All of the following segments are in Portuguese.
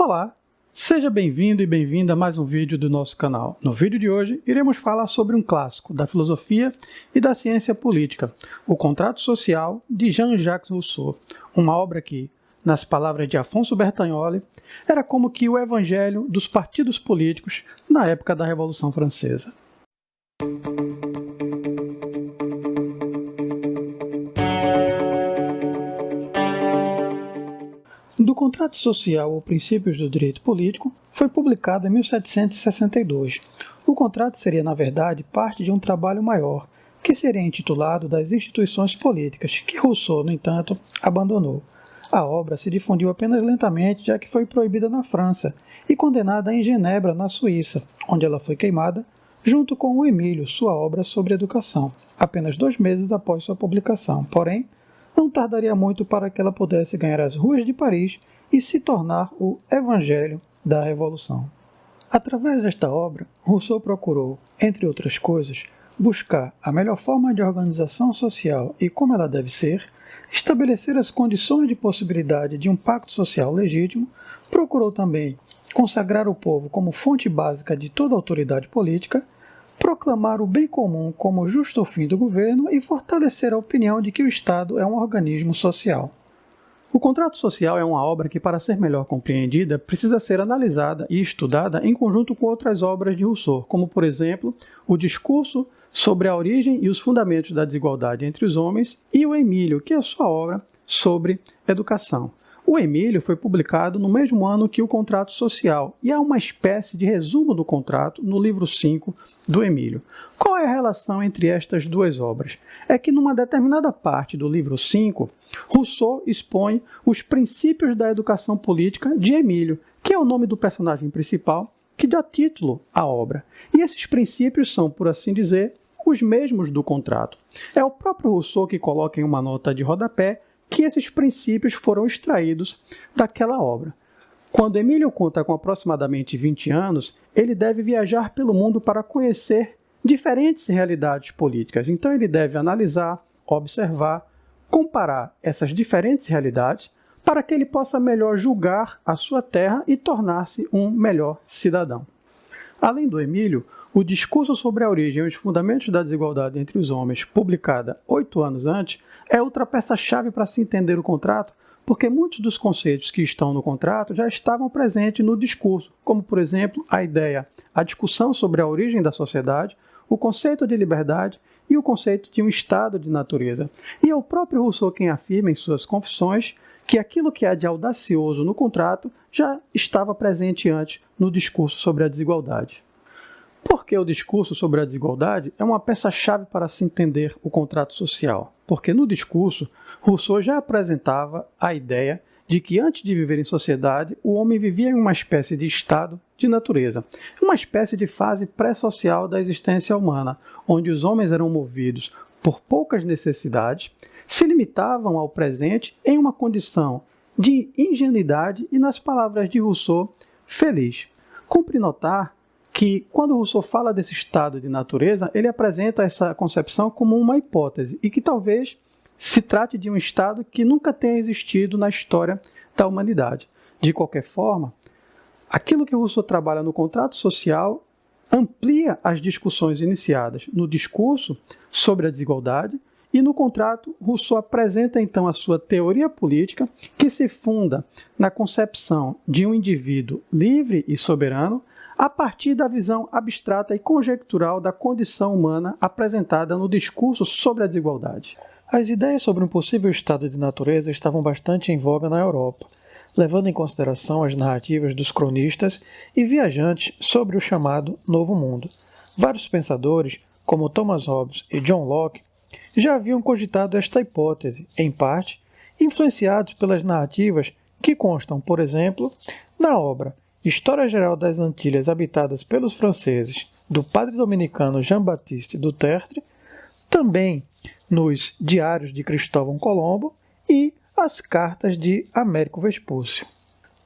Olá, seja bem-vindo e bem-vinda a mais um vídeo do nosso canal. No vídeo de hoje, iremos falar sobre um clássico da filosofia e da ciência política, O Contrato Social, de Jean-Jacques Rousseau, uma obra que, nas palavras de Afonso Bertagnolli, era como que o evangelho dos partidos políticos na época da Revolução Francesa. Do Contrato Social ou Princípios do Direito Político foi publicado em 1762. O contrato seria, na verdade, parte de um trabalho maior, que seria intitulado Das Instituições Políticas, que Rousseau, no entanto, abandonou. A obra se difundiu apenas lentamente, já que foi proibida na França e condenada em Genebra, na Suíça, onde ela foi queimada, junto com o Emílio, sua obra sobre educação, apenas 2 meses após sua publicação. Porém, não tardaria muito para que ela pudesse ganhar as ruas de Paris e se tornar o Evangelho da Revolução. Através desta obra, Rousseau procurou, entre outras coisas, buscar a melhor forma de organização social e como ela deve ser, estabelecer as condições de possibilidade de um pacto social legítimo, procurou também consagrar o povo como fonte básica de toda autoridade política, proclamar o bem comum como justo fim do governo e fortalecer a opinião de que o Estado é um organismo social. O Contrato Social é uma obra que, para ser melhor compreendida, precisa ser analisada e estudada em conjunto com outras obras de Rousseau, como, por exemplo, o Discurso sobre a Origem e os Fundamentos da Desigualdade entre os Homens e o Emílio, que é a sua obra sobre educação. O Emílio foi publicado no mesmo ano que o Contrato Social, e há uma espécie de resumo do contrato no livro 5 do Emílio. Qual é a relação entre estas duas obras? É que numa determinada parte do livro 5, Rousseau expõe os princípios da educação política de Emílio, que é o nome do personagem principal, que dá título à obra. E esses princípios são, por assim dizer, os mesmos do contrato. É o próprio Rousseau que coloca em uma nota de rodapé que esses princípios foram extraídos daquela obra. Quando Emílio conta com aproximadamente 20 anos, ele deve viajar pelo mundo para conhecer diferentes realidades políticas. Então ele deve analisar, observar, comparar essas diferentes realidades para que ele possa melhor julgar a sua terra e tornar-se um melhor cidadão. Além do Emílio, o Discurso sobre a Origem e os Fundamentos da Desigualdade entre os Homens, publicada 8 anos antes, é outra peça-chave para se entender o contrato, porque muitos dos conceitos que estão no contrato já estavam presentes no discurso, como, por exemplo, a discussão sobre a origem da sociedade, o conceito de liberdade e o conceito de um estado de natureza. E é o próprio Rousseau quem afirma em suas confissões que aquilo que há de audacioso no contrato já estava presente antes no discurso sobre a desigualdade. Porque o discurso sobre a desigualdade é uma peça-chave para se entender o contrato social. Porque no discurso, Rousseau já apresentava a ideia de que antes de viver em sociedade, o homem vivia em uma espécie de estado de natureza, uma espécie de fase pré-social da existência humana, onde os homens eram movidos por poucas necessidades, se limitavam ao presente em uma condição de ingenuidade e, nas palavras de Rousseau, feliz. Cumpre notar que, quando Rousseau fala desse estado de natureza, ele apresenta essa concepção como uma hipótese e que talvez se trate de um estado que nunca tenha existido na história da humanidade. De qualquer forma, aquilo que Rousseau trabalha no contrato social amplia as discussões iniciadas no discurso sobre a desigualdade e no contrato, Rousseau apresenta então a sua teoria política, que se funda na concepção de um indivíduo livre e soberano, a partir da visão abstrata e conjectural da condição humana apresentada no discurso sobre a desigualdade. As ideias sobre um possível estado de natureza estavam bastante em voga na Europa, levando em consideração as narrativas dos cronistas e viajantes sobre o chamado Novo Mundo. Vários pensadores, como Thomas Hobbes e John Locke, já haviam cogitado esta hipótese, em parte, influenciados pelas narrativas que constam, por exemplo, na obra História Geral das Antilhas Habitadas pelos Franceses, do padre dominicano Jean-Baptiste du Tertre, também nos Diários de Cristóvão Colombo e as Cartas de Américo Vespúcio.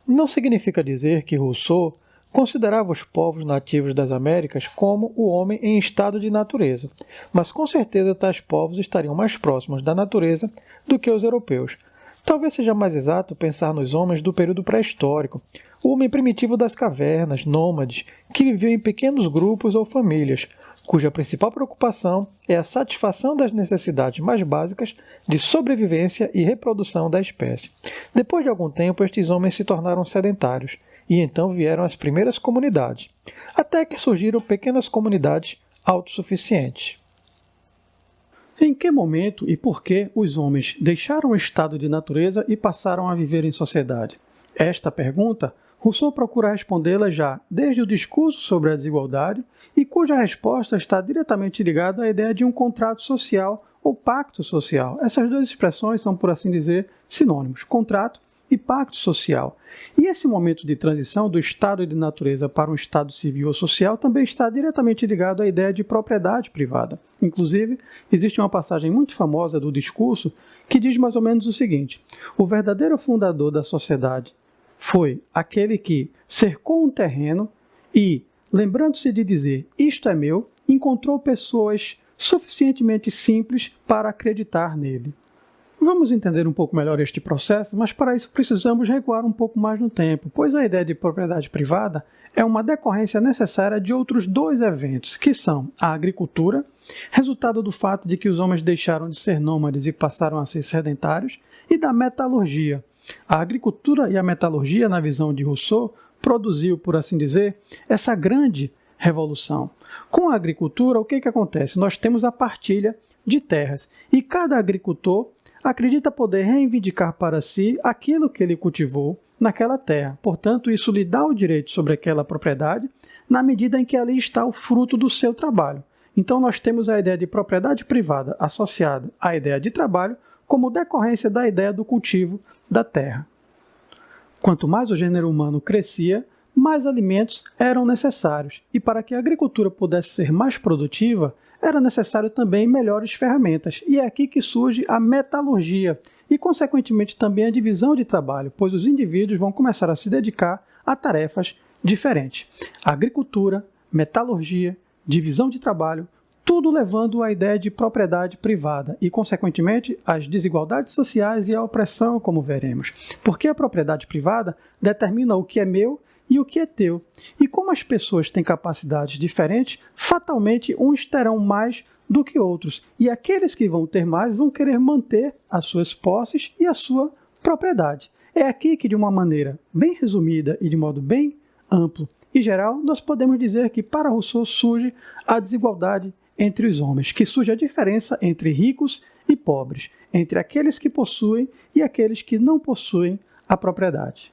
Não significa dizer que Rousseau considerava os povos nativos das Américas como o homem em estado de natureza, mas com certeza tais povos estariam mais próximos da natureza do que os europeus. Talvez seja mais exato pensar nos homens do período pré-histórico, o homem primitivo das cavernas, nômades, que viveu em pequenos grupos ou famílias, cuja principal preocupação é a satisfação das necessidades mais básicas de sobrevivência e reprodução da espécie. Depois de algum tempo, estes homens se tornaram sedentários, e então vieram as primeiras comunidades, até que surgiram pequenas comunidades autossuficientes. Em que momento e por que os homens deixaram o estado de natureza e passaram a viver em sociedade? Esta pergunta, Rousseau procura respondê-la já desde o discurso sobre a desigualdade e cuja resposta está diretamente ligada à ideia de um contrato social ou pacto social. Essas duas expressões são, por assim dizer, sinônimos, contrato e pacto social. E esse momento de transição do estado de natureza para um estado civil ou social também está diretamente ligado à ideia de propriedade privada. Inclusive, existe uma passagem muito famosa do discurso que diz mais ou menos o seguinte: o verdadeiro fundador da sociedade foi aquele que cercou um terreno e, lembrando-se de dizer isto é meu, encontrou pessoas suficientemente simples para acreditar nele. Vamos entender um pouco melhor este processo, mas para isso precisamos recuar um pouco mais no tempo, pois a ideia de propriedade privada é uma decorrência necessária de outros dois eventos, que são a agricultura, resultado do fato de que os homens deixaram de ser nômades e passaram a ser sedentários, e da metalurgia. A agricultura e a metalurgia, na visão de Rousseau, produziu, por assim dizer, essa grande revolução. Com a agricultura, o que acontece? Nós temos a partilha de terras, e cada agricultor acredita poder reivindicar para si aquilo que ele cultivou naquela terra. Portanto, isso lhe dá o direito sobre aquela propriedade na medida em que ali está o fruto do seu trabalho. Então, nós temos a ideia de propriedade privada associada à ideia de trabalho como decorrência da ideia do cultivo da terra. Quanto mais o gênero humano crescia, mais alimentos eram necessários, e para que a agricultura pudesse ser mais produtiva, era necessário também melhores ferramentas, e é aqui que surge a metalurgia e, consequentemente, também a divisão de trabalho, pois os indivíduos vão começar a se dedicar a tarefas diferentes. Agricultura, metalurgia, divisão de trabalho, tudo levando à ideia de propriedade privada e, consequentemente, às desigualdades sociais e à opressão, como veremos. Porque a propriedade privada determina o que é meu e o que é teu. E como as pessoas têm capacidades diferentes, fatalmente uns terão mais do que outros. E aqueles que vão ter mais vão querer manter as suas posses e a sua propriedade. É aqui que, de uma maneira bem resumida e de modo bem amplo e geral, nós podemos dizer que para Rousseau surge a desigualdade entre os homens, que surge a diferença entre ricos e pobres, entre aqueles que possuem e aqueles que não possuem a propriedade.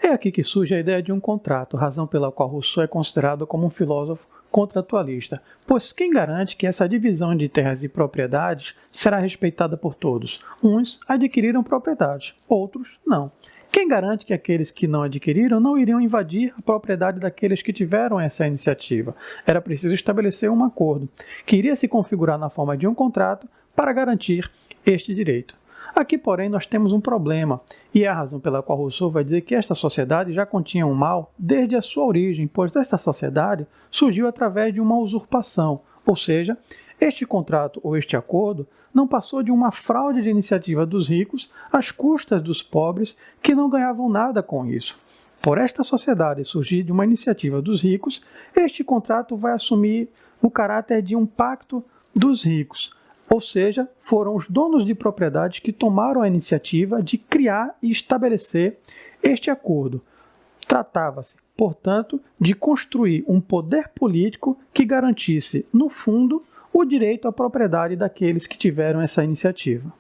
É aqui que surge a ideia de um contrato, razão pela qual Rousseau é considerado como um filósofo contratualista, pois quem garante que essa divisão de terras e propriedades será respeitada por todos? Uns adquiriram propriedades, outros não. Quem garante que aqueles que não adquiriram não iriam invadir a propriedade daqueles que tiveram essa iniciativa? Era preciso estabelecer um acordo, que iria se configurar na forma de um contrato para garantir este direito. Aqui, porém, nós temos um problema, e é a razão pela qual Rousseau vai dizer que esta sociedade já continha um mal desde a sua origem, pois esta sociedade surgiu através de uma usurpação, ou seja, este contrato ou este acordo não passou de uma fraude de iniciativa dos ricos às custas dos pobres que não ganhavam nada com isso. Por esta sociedade surgir de uma iniciativa dos ricos, este contrato vai assumir o caráter de um pacto dos ricos. Ou seja, foram os donos de propriedades que tomaram a iniciativa de criar e estabelecer este acordo. Tratava-se, portanto, de construir um poder político que garantisse, no fundo, o direito à propriedade daqueles que tiveram essa iniciativa.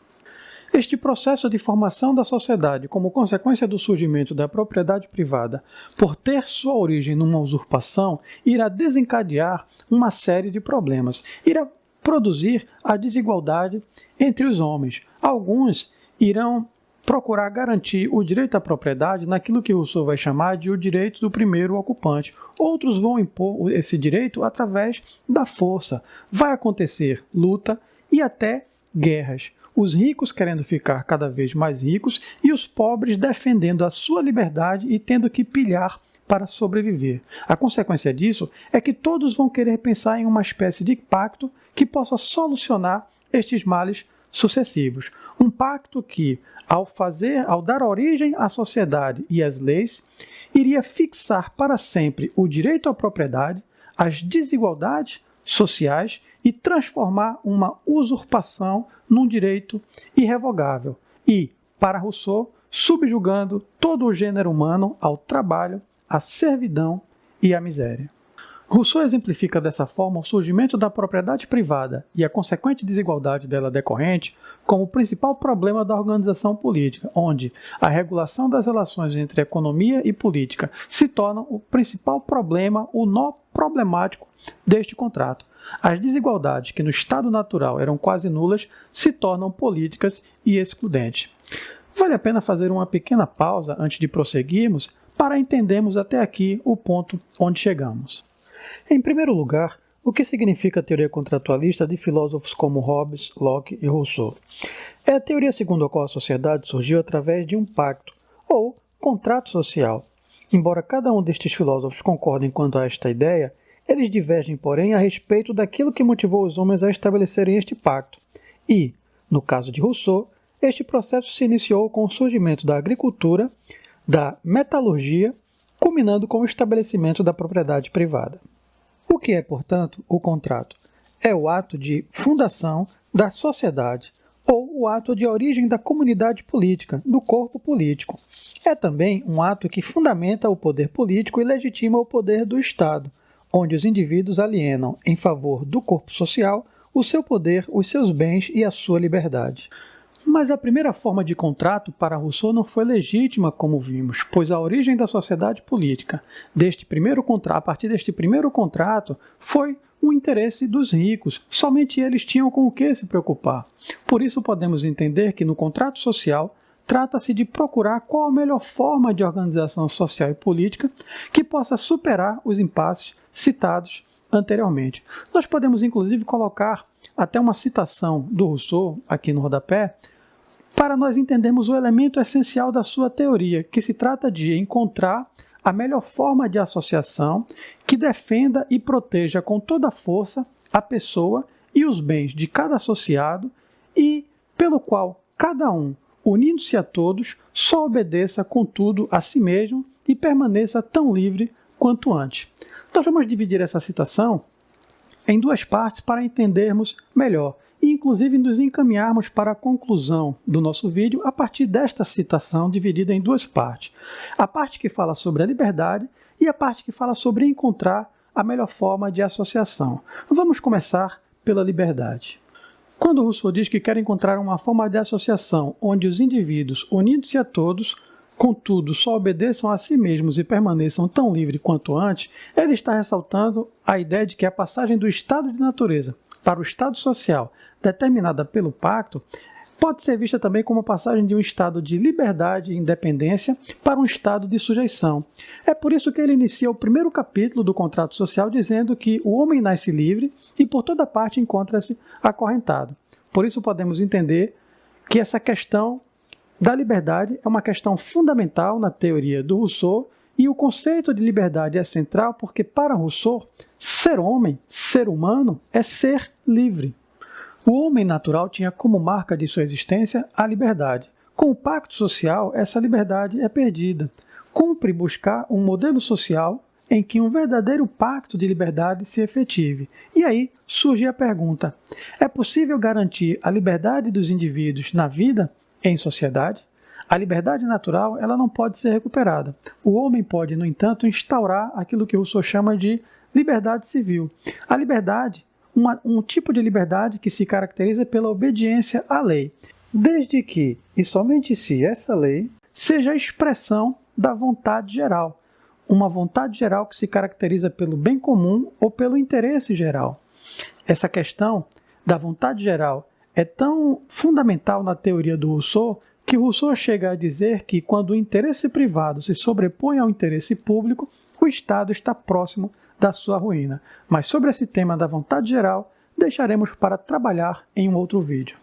Este processo de formação da sociedade como consequência do surgimento da propriedade privada, por ter sua origem numa usurpação, irá desencadear uma série de problemas. Irá produzir a desigualdade entre os homens. Alguns irão procurar garantir o direito à propriedade naquilo que Rousseau vai chamar de o direito do primeiro ocupante. Outros vão impor esse direito através da força. Vai acontecer luta e até guerras. Os ricos querendo ficar cada vez mais ricos e os pobres defendendo a sua liberdade e tendo que pilhar para sobreviver. A consequência disso é que todos vão querer pensar em uma espécie de pacto que possa solucionar estes males sucessivos. Um pacto que, ao dar origem à sociedade e às leis, iria fixar para sempre o direito à propriedade, as desigualdades sociais e transformar uma usurpação num direito irrevogável e, para Rousseau, subjugando todo o gênero humano ao trabalho, à servidão e à miséria. Rousseau exemplifica dessa forma o surgimento da propriedade privada e a consequente desigualdade dela decorrente como o principal problema da organização política, onde a regulação das relações entre economia e política se torna o principal problema, o nó problemático deste contrato. As desigualdades, que no estado natural eram quase nulas, se tornam políticas e excludentes. Vale a pena fazer uma pequena pausa antes de prosseguirmos para entendermos até aqui o ponto onde chegamos. Em primeiro lugar, o que significa a teoria contratualista de filósofos como Hobbes, Locke e Rousseau? É a teoria segundo a qual a sociedade surgiu através de um pacto, ou contrato social. Embora cada um destes filósofos concordem quanto a esta ideia, eles divergem, porém, a respeito daquilo que motivou os homens a estabelecerem este pacto. E, no caso de Rousseau, este processo se iniciou com o surgimento da agricultura, da metalurgia, culminando com o estabelecimento da propriedade privada. O que é, portanto, o contrato? É o ato de fundação da sociedade, ou o ato de origem da comunidade política, do corpo político. É também um ato que fundamenta o poder político e legitima o poder do Estado, onde os indivíduos alienam, em favor do corpo social, o seu poder, os seus bens e a sua liberdade. Mas a primeira forma de contrato para Rousseau não foi legítima, como vimos, pois a origem da sociedade política a partir deste primeiro contrato foi o interesse dos ricos. Somente eles tinham com o que se preocupar. Por isso podemos entender que no contrato social trata-se de procurar qual a melhor forma de organização social e política que possa superar os impasses citados anteriormente. Nós podemos inclusive colocar até uma citação do Rousseau aqui no rodapé, para nós entendermos o elemento essencial da sua teoria, que se trata de encontrar a melhor forma de associação que defenda e proteja com toda a força a pessoa e os bens de cada associado e pelo qual cada um, unindo-se a todos, só obedeça, contudo, a si mesmo e permaneça tão livre quanto antes. Nós vamos dividir essa citação em duas partes para entendermos melhor e, inclusive, nos encaminharmos para a conclusão do nosso vídeo a partir desta citação dividida em duas partes. A parte que fala sobre a liberdade e a parte que fala sobre encontrar a melhor forma de associação. Vamos começar pela liberdade. Quando Rousseau diz que quer encontrar uma forma de associação onde os indivíduos, unindo-se a todos, contudo, só obedeçam a si mesmos e permaneçam tão livres quanto antes, ele está ressaltando a ideia de que a passagem do estado de natureza para o estado social, determinada pelo pacto, pode ser vista também como a passagem de um estado de liberdade e independência para um estado de sujeição. É por isso que ele inicia o primeiro capítulo do contrato social dizendo que o homem nasce livre e por toda parte encontra-se acorrentado. Por isso podemos entender que essa questão da liberdade é uma questão fundamental na teoria do Rousseau e o conceito de liberdade é central porque, para Rousseau, ser homem, ser humano, é ser livre. O homem natural tinha como marca de sua existência a liberdade. Com o pacto social, essa liberdade é perdida. Cumpre buscar um modelo social em que um verdadeiro pacto de liberdade se efetive. E aí surge a pergunta: é possível garantir a liberdade dos indivíduos na vida, em sociedade? A liberdade natural ela não pode ser recuperada. O homem pode, no entanto, instaurar aquilo que Rousseau chama de liberdade civil. A liberdade, um tipo de liberdade que se caracteriza pela obediência à lei, desde que, e somente se essa lei, seja a expressão da vontade geral. Uma vontade geral que se caracteriza pelo bem comum ou pelo interesse geral. Essa questão da vontade geral é tão fundamental na teoria do Rousseau que Rousseau chega a dizer que quando o interesse privado se sobrepõe ao interesse público, o Estado está próximo da sua ruína. Mas sobre esse tema da vontade geral, deixaremos para trabalhar em um outro vídeo.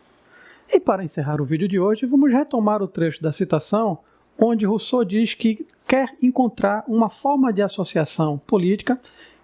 E para encerrar o vídeo de hoje, vamos retomar o trecho da citação onde Rousseau diz que quer encontrar uma forma de associação política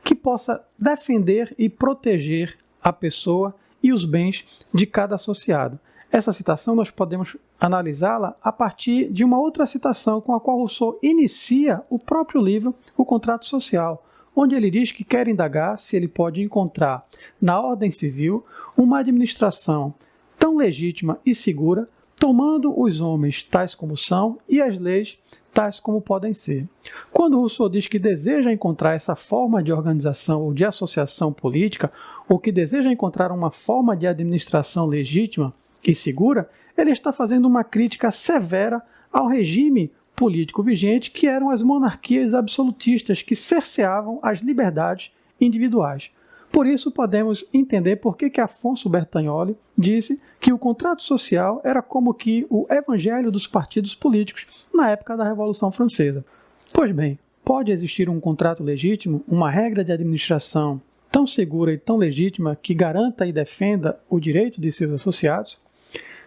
que possa defender e proteger a pessoa e os bens de cada associado. Essa citação nós podemos analisá-la a partir de uma outra citação com a qual Rousseau inicia o próprio livro, O Contrato Social, onde ele diz que quer indagar se ele pode encontrar na ordem civil uma administração tão legítima e segura, tomando os homens tais como são e as leis tais como podem ser. Quando Rousseau diz que deseja encontrar essa forma de organização ou de associação política, ou que deseja encontrar uma forma de administração legítima e segura, ele está fazendo uma crítica severa ao regime político vigente, que eram as monarquias absolutistas que cerceavam as liberdades individuais. Por isso, podemos entender por que Afonso Bertagnolli disse que o contrato social era como que o evangelho dos partidos políticos na época da Revolução Francesa. Pois bem, pode existir um contrato legítimo, uma regra de administração tão segura e tão legítima que garanta e defenda o direito de seus associados?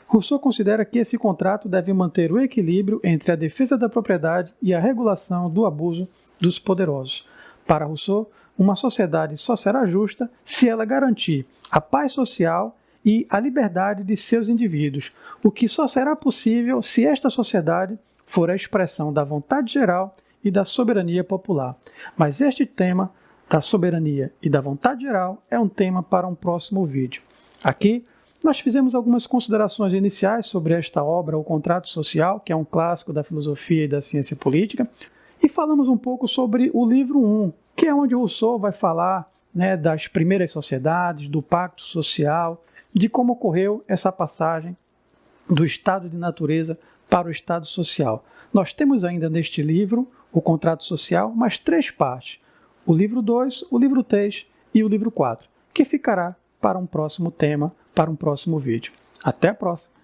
Rousseau considera que esse contrato deve manter o equilíbrio entre a defesa da propriedade e a regulação do abuso dos poderosos. Para Rousseau, uma sociedade só será justa se ela garantir a paz social e a liberdade de seus indivíduos, o que só será possível se esta sociedade for a expressão da vontade geral e da soberania popular. Mas este tema da soberania e da vontade geral é um tema para um próximo vídeo. Aqui, nós fizemos algumas considerações iniciais sobre esta obra, O Contrato Social, que é um clássico da filosofia e da ciência política, e falamos um pouco sobre o livro 1, que é onde Rousseau vai falar, das primeiras sociedades, do pacto social, de como ocorreu essa passagem do estado de natureza para o estado social. Nós temos ainda neste livro, O Contrato Social, mais 3 partes: o livro 2, o livro 3 e o livro 4, que ficará para um próximo tema, para um próximo vídeo. Até a próxima!